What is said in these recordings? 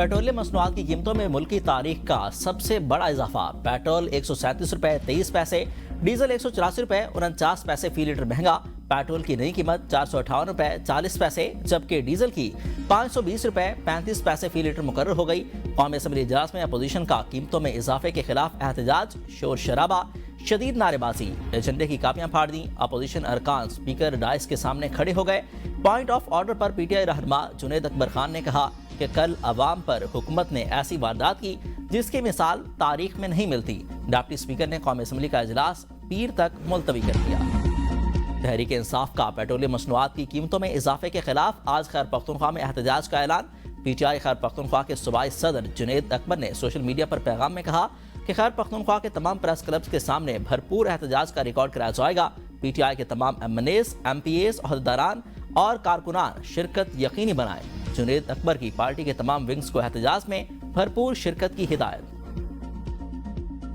Petroleum मसनूआत की कीमतों में मुल्क की तारीख का सबसे बड़ा इजाफा। पेट्रोल 137 रुपए 23 पैसे, डीजल 184 रुपए 49 पैसे फी लीटर महंगा। पेट्रोल की नई कीमत 458 रुपए 40 पैसे, जबकि डीजल की 520 रुपए 35 पैसे फी लीटर मुकर्रर हो गई। कौमी असम्बली इजलास में अपोजिशन का कीमतों में इजाफे के खिलाफ एहतजाज, शोर शराबा, शदीद नारेबाजी, एजेंडे की कापियां फाड़ दी। अपोजिशन अरकान स्पीकर डाइस के सामने खड़े हो गए। पॉइंट ऑफ ऑर्डर पर पीटीआई रहनुमा जुनैद अकबर खान ने कहा कि कल अवाम पर हुकूमत ने ऐसी वारदात की जिसकी मिसाल तारीख में नहीं मिलती। डिप्टी स्पीकर ने कौमी असम्बली का इजलास पीर तक मुलतवी कर दिया। तहरीक इंसाफ का पेट्रोलियम मसनूआत की कीमतों में इजाफे के खिलाफ आज खैर पख्तूनख्वा में एहतजाज का ऐलान। पीटीआई खैर पख्तूनख्वा के सूबाई सदर जुनैद अकबर ने सोशल मीडिया पर पैगाम में कहा कि खैर पख्तूनख्वा के तमाम प्रेस क्लब्स के सामने भरपूर एहतजाज का रिकॉर्ड कराया जाएगा। पीटीआई के तमाम एमएनएस, एमपीएस, ओहदेदारान और कारकुनान शिरकत यकीनी बनाए। जुनैद अकबर की पार्टी के तमाम विंग्स को एहतजाज में भरपूर शिरकत की हिदायत।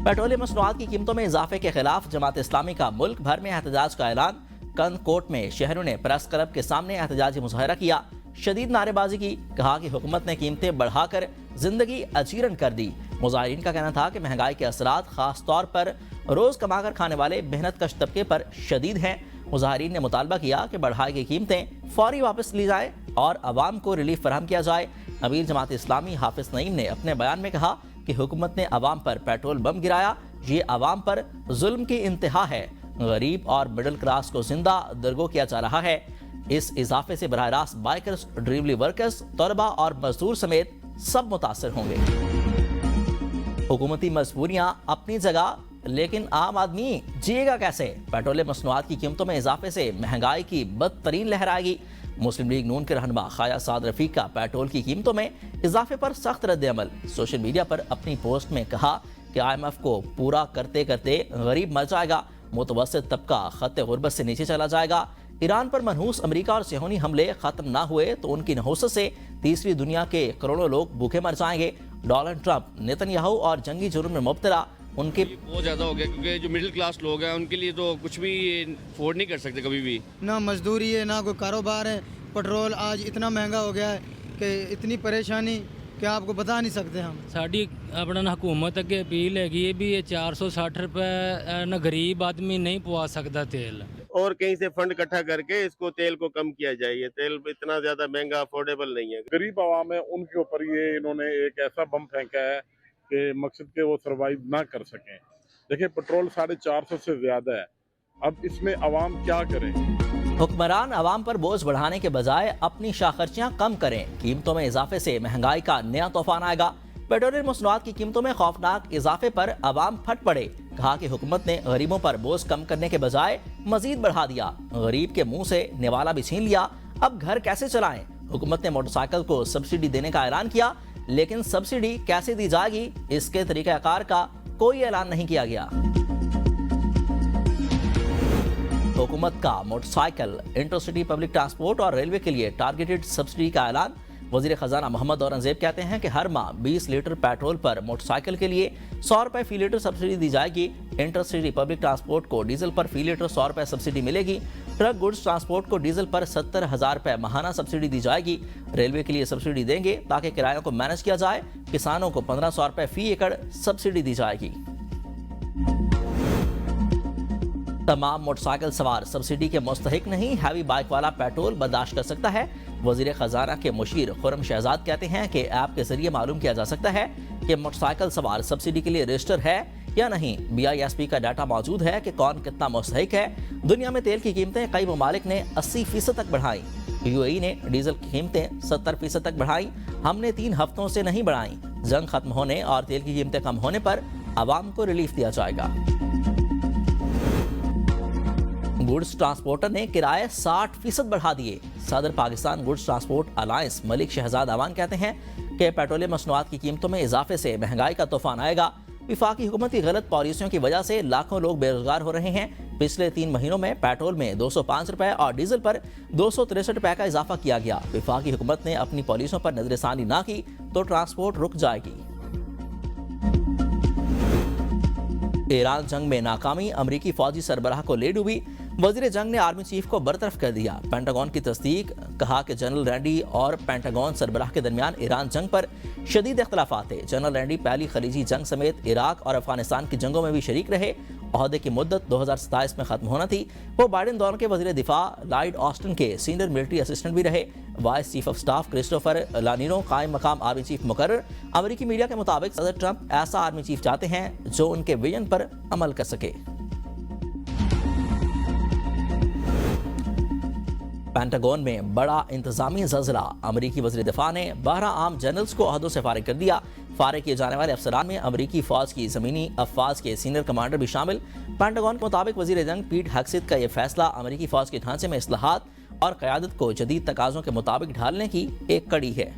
पेट्रोलियम मसनूआत की कीमतों में इजाफे के खिलाफ जमात इस्लामी का मुल्क भर में एहतजाज का ऐलान। कंद कोट में शहरों ने प्रेस क्लब के सामने एहतजाजी मुजाहरा किया, शदीद नारेबाजी की। कहा कि हुकूमत ने कीमतें बढ़ाकर जिंदगी अजीरन कर दी। मुजाहिरीन का कहना था कि महंगाई के असरात खास तौर पर रोज कमाकर खाने वाले मेहनत कश तबके पर शदीद हैं। मुजाहिरीन ने मुतालबा किया कि बढ़ाई गई कीमतें फौरी वापस ली जाए और अवाम को रिलीफ फराहम किया जाए। अमीर जमात इस्लामी हाफिज नईम ने अपने बयान में कहा कि हुकूमत ने अवाम पर पेट्रोल बम गिराया, ये अवाम पर जुल्म की इंतहा है। गरीब और मिडिल क्लास को जिंदा दरगो किया जा रहा है। इस इजाफे से बराह रास्त बाइकर्स, डिलीवरी वर्कर्स, तलबा और मजदूर समेत सब मुतासर होंगे। हुकूमती मजबूरियां अपनी जगह, लेकिन आम आदमी जिएगा कैसे? पेट्रोलियम मसनूआत की कीमतों में इजाफे से महंगाई की बदतरीन लहर आएगी। मुस्लिम लीग नून के रहनुमा ख्वाजा साद रफीक का पेट्रोल की कीमतों में इजाफे पर सख्त रद्द-ए-अमल। सोशल मीडिया पर अपनी पोस्ट में कहा कि IMF को पूरा करते करते गरीब मर जाएगा, मुतवस्सित तबका खत्ते गुर्बत से नीचे चला जाएगा। ईरान पर मनहूस अमेरिका और सिहोनी हमले खत्म ना हुए तो उनकी नहुसत से तीसरी दुनिया के करोड़ों लोग भूखे मर जाएंगे। डोनाल्ड ट्रंप, नेतन्याहू और जंगी जुर्म में मुब्तला उनके बहुत ज़्यादा हो गया, क्योंकि जो मिडिल क्लास लोग हैं उनके लिए तो कुछ भी अफोर्ड नहीं कर सकते कभी भी। ना मजदूरी है, ना कोई कारोबार है। पेट्रोल आज इतना महंगा हो गया है कि इतनी परेशानी कि आपको बता नहीं सकते हम। साड़ी अपना हुकूमत अगे अपील हैगी भी ये 460 रुपए ना गरीब आदमी नहीं पवा सकता तेल, और कहीं से फंड इकट्ठा करके इसको तेल को कम किया जाए। ये तेल इतना ज्यादा महंगा अफोर्डेबल नहीं है। गरीब आवाम है उनके ऊपर ये इन्होंने एक ऐसा बम फेंका है कि मकसद के वो सरवाइव ना कर सकें। देखिए पेट्रोल 450 से ज्यादा है, अब इसमें आवाम क्या करे? हुक्मरान अवाम पर बोझ बढ़ाने के बजाय अपनी शाखर्चियां कम करें। कीमतों में इजाफे से महंगाई का नया तूफान आएगा। पेट्रोलियम मसनूआत की कीमतों में खौफनाक इजाफे पर अवाम फट पड़े। कहा कि हुकूमत ने गरीबों पर बोझ कम करने के बजाय मजीद बढ़ा दिया। गरीब के मुंह से निवाला भी छीन लिया। अब घर कैसे चलाएं? हुकूमत ने मोटरसाइकिल को सब्सिडी देने का ऐलान किया, लेकिन सब्सिडी कैसे दी जाएगी इसके तरीकाकार का कोई ऐलान नहीं किया गया। हुकूमत का मोटरसाइकिल, इंटरसिटी पब्लिक ट्रांसपोर्ट और रेलवे के लिए टारगेटेड सब्सिडी का ऐलान। वजीर खजाना मोहम्मद औरंगजेब कहते हैं कि हर माह 20 लीटर पेट्रोल पर मोटरसाइकिल के लिए 100 रुपए फी लीटर सब्सिडी दी जाएगी। इंटरसिटी पब्लिक ट्रांसपोर्ट को डीजल पर फी लीटर 100 रुपए सब्सिडी मिलेगी। ट्रक गुड्स ट्रांसपोर्ट को डीजल पर 70,000 रुपए माहाना सब्सिडी दी जाएगी। रेलवे के लिए सब्सिडी देंगे ताकि किरायों को मैनेज किया जाए। किसानों को 1500 रुपए फी एकड़ सब्सिडी दी जाएगी। तमाम मोटरसाइकिल सवार सब्सिडी के मुस्तहिक नहीं, हैवी बाइक वाला पेट्रोल बर्दाश्त कर सकता है। वजीर खजाना के मुशीर खुर्रम शहजाद कहते हैं कि ऐप के जरिए मालूम किया जा सकता है कि मोटरसाइकिल सवार सब्सिडी के लिए रजिस्टर है या नहीं। BISP का डाटा मौजूद है कि कौन कितना मुस्तहिक है। दुनिया में तेल की कीमतें कई ममालिक ने 80% तक बढ़ाई। UAE ने डीजल की कीमतें 70% तक बढ़ाई। हमने 3 हफ्तों से नहीं बढ़ाई। जंग खत्म होने और तेल की कीमतें कम होने पर आवाम को रिलीफ दिया जाएगा। गुड्स ट्रांसपोर्टर ने किराए 60% बढ़ा दिए। सदर Pakistan goods transport alliance Malik Shahzad Awan कहते हैं कि पेट्रोलियम मसनूआत की कीमतों में इजाफे से महंगाई का तूफान आएगा। विफाकी हुकूमत की गलत पॉलिसियों की वजह से लाखों लोग बेरोजगार हो रहे हैं। पिछले 3 महीनों में पेट्रोल में 205 रुपए और डीजल पर 263 रुपए का इजाफा किया गया। विफाकी हुकूमत ने अपनी पॉलिसियों पर नजरसानी ना की तो ट्रांसपोर्ट रुक जाएगी। ईरान जंग में नाकामी, अमरीकी फौजी सरबराह को ले डूबी। वजीर जंग ने आर्मी चीफ को बरतरफ कर दिया। पेंटागन की तस्दीक, कहा कि जनरल रैंडी और पेंटागन सरबराह के दरमियान ईरान जंग पर शदीद इख्तलाफात थे। जनरल रैंडी पहली खलीजी जंग समेत इराक और अफगानिस्तान की जंगों में भी शरीक रहे। ओहदे की मुद्दत 2027 में खत्म होना थी। वो बाइडेन दौर के वजीर दिफा लॉयड ऑस्टिन के सीनियर मिलिट्री असिस्टेंट भी रहे। Vice chief of staff Christopher LaNeve कायम मकाम आर्मी चीफ मुकर्रर। अमेरिकी मीडिया के मुताबिक सदर ट्रंप ऐसा आर्मी चीफ चाहते हैं जो उनके विजन पर अमल कर सके। पेंटागन में बड़ा इंतजामी ज़लज़ला, अमरीकी वज़ीर दिफा ने 12 आम जनरल्स को ओहदों से फारिग कर दिया। फारिग किए जाने वाले अफसरान में अमरीकी फ़ौज की ज़मीनी अफ़वाज के सीनियर कमांडर भी शामिल। पेंटागन के मुताबिक वज़ीर जंग पीट हेग्सेथ का यह फैसला अमरीकी फ़ौज के ढांचे में इस्लाहात और क़यादत को जदीद तकाज़ों के मुताबिक ढालने की एक कड़ी है।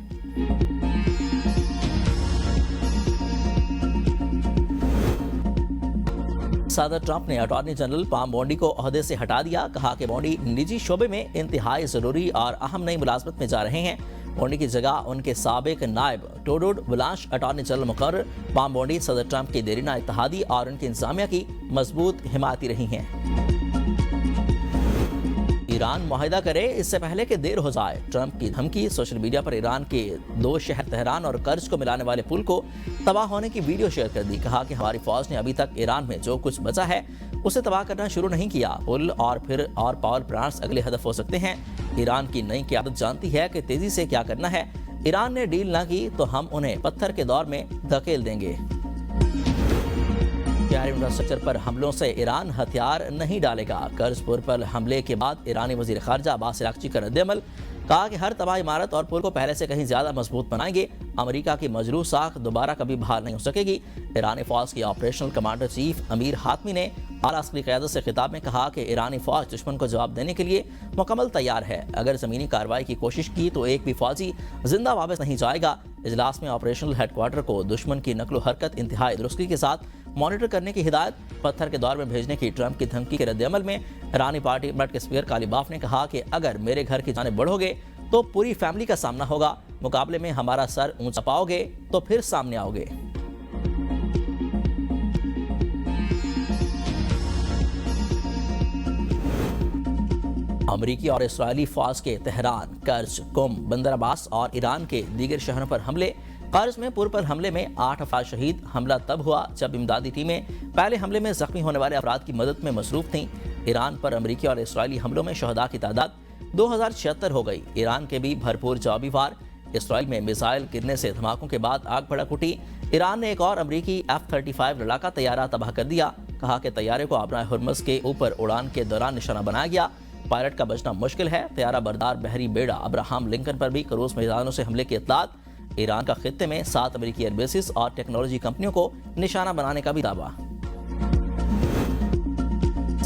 सदर ट्रंप ने अटॉर्नी जनरल पाम बोंडी को ओहदे से हटा दिया। कहा कि बोंडी निजी शोबे में इंतहाई ज़रूरी और अहम नई मुलाजमत में जा रहे हैं। बोंडी की जगह उनके साबिक नायब टोडोड वलाश अटॉर्नी जनरल मुकर्रर। पाम बोंडी सदर ट्रंप की देरीना इत्तेहादी और उनकी इंतजामिया की मजबूत हिमायती रही हैं। ईरान मुआहिदा करे इससे पहले कि देर हो जाए, ट्रंप की धमकी। सोशल मीडिया पर ईरान के 2 शहर तेहरान और कर्ज को मिलाने वाले पुल को तबाह होने की वीडियो शेयर कर दी। कहा कि हमारी फौज ने अभी तक ईरान में जो कुछ बचा है उसे तबाह करना शुरू नहीं किया। पुल और फिर और पावर प्लांट्स अगले हदफ हो सकते हैं। ईरान की नई क़यादत जानती है कि तेजी से क्या करना है। ईरान ने डील ना की तो हम उन्हें पत्थर के दौर में धकेल देंगे। शहरी इंफ्रास्ट्रक्चर पर हमलों से ईरान हथियार नहीं डालेगा। कर्जपुर पर हमले के बाद ईरानी वजीर खारजा अब्बास अरागची का रद्द-ए-अमल। कहा कि हर तबाह इमारत और पुल को पहले से कहीं ज्यादा मजबूत बनाएंगे। अमेरिका की मजरूह साख दोबारा कभी बहाल नहीं हो सकेगी। ईरानी फौज के ऑपरेशनल कमांडर चीफ अमीर हातमी ने आला अस्करी क़यादत से खिताब में कहा कि ईरानी फौज दुश्मन को जवाब देने के लिए मुकम्मल तैयार है। अगर ज़मीनी कार्रवाई की कोशिश की तो एक भी फौजी जिंदा वापस नहीं जाएगा। इजलास में ऑपरेशनल हेडक्वार्टर को दुश्मन की नकलो हरकत इंतहाई दुरुस्ती के साथ मॉनिटर करने की हिदायत। पत्थर के दौर में भेजने की ट्रंप की धमकी के रद्द-ए-अमल में ईरानी पार्लियामेंट के स्पीकर कालीबाफ ने कहा कि अगर मेरे घर की जानिब बढ़ोगे तो पूरी फैमिली का सामना होगा। मुकाबले में हमारा सर ऊंचा पाओगे तो फिर सामने आओगे। अमरीकी और इस्राएली फौज के तेहरान, कर्ज, कुम, बंदर अब्बास और ईरान के दीगर शहरों पर हमले। कर्ज में पुर पर हमले में 8 अफराद शहीद। हमला तब हुआ जब इमदादी टीमें पहले हमले में जख्मी होने वाले अफराद की मदद में मसरूफ थीं। ईरान पर अमरीकी और इस्राएली हमलों में शहदा की तादाद 2076 हो गई। ईरान के भी भरपूर जवाबी वार। इसराइल में मिसाइल गिरने से धमाकों के बाद आग भड़क उठी। ईरान ने एक और अमरीकी F-35 लड़ाका तैयारा तबाह कर दिया। कहा कि तैयारे को आबना हुर्मुज़ के ऊपर उड़ान के दौरान निशाना बनाया गया। पायलट का बचना मुश्किल है। तैयारा बरदार बहरी बेड़ा अब्राहम लिंकन पर भी क्रूज मैदानों से हमले की इत्तलात। ईरान का खित्ते में 7 अमेरिकी एयरबेसिस और टेक्नोलॉजी कंपनियों को निशाना बनाने का भी दावा।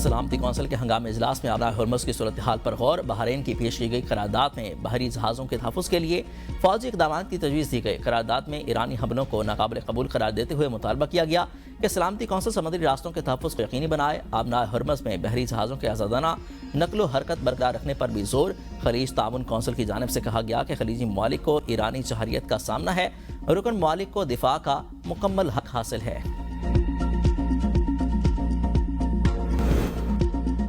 सलामती कौंसिल के हंगामी इजलास में आबना हुर्मुज़ की सूरत हाल पर गौर। बहरीन की पेश की गई करारदाद में बहरी जहाज़ों के तहफ़्फ़ुज़ के लिए फौजी इक़दामात की तजवीज़ दी गई। करारदाद में ईरानी हमलों को नाकाबिल कबूल करार देते हुए मुतालबा किया गया कि सलामती कौंसिल समुद्री रास्तों के तहफ़्फ़ुज़ को यकीनी बनाए। आबना हुर्मुज़ में बहरी जहाज़ों के आज़ादाना नकलो हरकत बरकरार रखने पर भी जोर। खलीज ताउन कौंसिल की जानिब से कहा गया कि खलीजी ममालिक को ईरानी जहरियत का सामना है। रुकन ममालिक को दिफा का मुकम्मल हक हासिल है।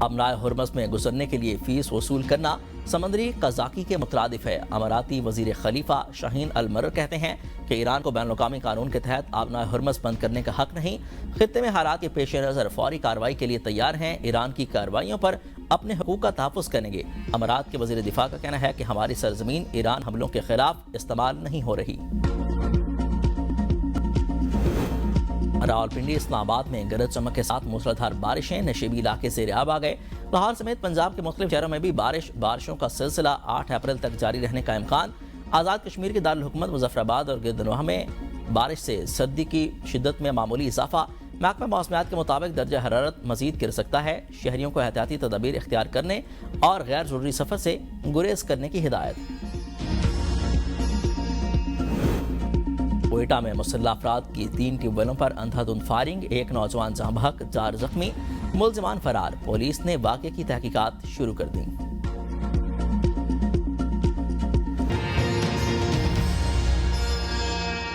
अमराए हुर्मुज़ में गुजरने के लिए फीस वसूल करना समुद्री कज़ाकी के मुतरादिफ है। अमाराती वज़ीर खलीफा शाहीन अल मर्र कहते हैं कि ईरान को बैनुल-अक़वामी कानून के तहत आबना हुर्मुज़ बंद करने का हक नहीं। खित्ते में हालात के पेश नज़र फौरी कार्रवाई के लिए तैयार हैं। ईरान की कार्रवाइयों पर अपने हकूक़ का तहफ़्फ़ुज़ करेंगे। अमारात के वज़ीर दिफा का कहना है कि हमारी सरजमीन ईरान हमलों के खिलाफ इस्तेमाल नहीं हो रही। रावलपिंडी इस्लामाबाद में गरज चमक के साथ मूसलाधार बारिशें। नशीबी इलाके से आब आ गए। लाहौर समेत पंजाब के मुख्तलिफ शहरों में भी बारिशों का सिलसिला 8 अप्रैल तक जारी रहने का इम्कान। आज़ाद कश्मीर के दारुल हुकूमत मुजफ्फराबाद और गिरदनवाह में बारिश से सर्दी की शिद्दत में मामूली इजाफा। महकमा मौसमियात के मुताबिक दर्जा हरारत मजीद गिर सकता है। शहरियों को एहतियाती तदाबीर इख्तियार करने और गैर जरूरी सफर से गुरेज करने की हिदायत। कोयटा में मुसल्लह अफराद की 3 ट्यूबवेलों पर अंधाधुंध फायरिंग। 1 नौजवान जहाँ बहक, 4 जख्मी। मुलजिमान फरार। पुलिस ने वाक़े की तहकीकात शुरू कर दी।